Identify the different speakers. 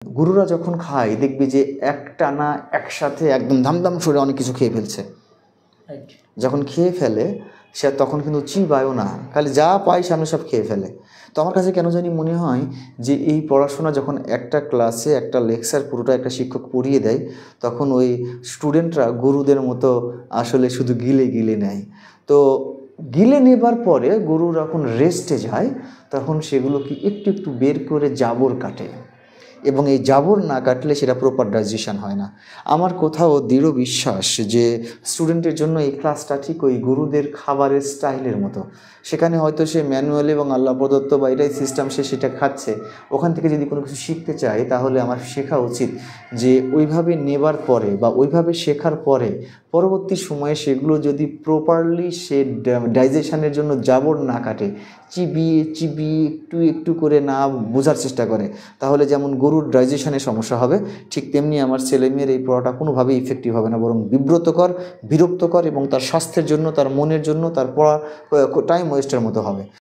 Speaker 1: গুরুরা যখন খায় দেখবি যে একটানা একসাথে একদম ধামধাম করে অনেক কিছু খেয়ে ফেলছে। যখন খেয়ে ফেলে সে তখন কিন্তু চিবায়ও না, খালি যা পায় সামনে সব খেয়ে ফেলে। তো আমার কাছে কেন জানি মনে হয় যে এই পড়াশোনা যখন একটা ক্লাসে একটা লেকচার পুরোটা একটা শিক্ষক পড়িয়ে দেয়, তখন ওই স্টুডেন্টরা গুরুদের মতো আসলে শুধু গিলে গিলে নেয়। তো গিলে নেবার পরে গুরু যখন রেস্টে যায় তখন সেগুলো কি একটু একটু বের করে জাবর কাটে, এবং এই জাবর না কাটলে সেটা প্রপার ডাইজেশন হয় না। আমার কোথাও দৃঢ় বিশ্বাস যে স্টুডেন্টের জন্য এই ক্লাসটা ঠিক ওই গুরুদের খাবারের স্টাইলের মতো। সেখানে হয়তো সে ম্যানুয়াল এবং আল্লাহ প্রদত্ত বা এটাই সিস্টেম, সে সেটা খাচ্ছে। ওখান থেকে যদি কোনো কিছু শিখতে চায় তাহলে আমার শেখা উচিত যে ওইভাবে নেবার পরে বা ওইভাবে শেখার পরে পরবর্তী সময়ে সেগুলো যদি প্রপারলি সে ডাইজেশনের জন্য জাবর না কাটে, চিবিয়ে চিবিয়ে একটু একটু করে না বোঝার চেষ্টা করে, তাহলে যেমন গরুর ডাইজেশনের সমস্যা হবে, ঠিক তেমনি আমার ছেলেমেয়ের এই পড়াটা কোনোভাবেই ইফেক্টিভ হবে না, বরং বিব্রতকর, বিরক্তকর এবং তার স্বাস্থ্যের জন্য, তার মনের জন্য, তার পড়া টাইম ওয়েস্টের মতো হবে।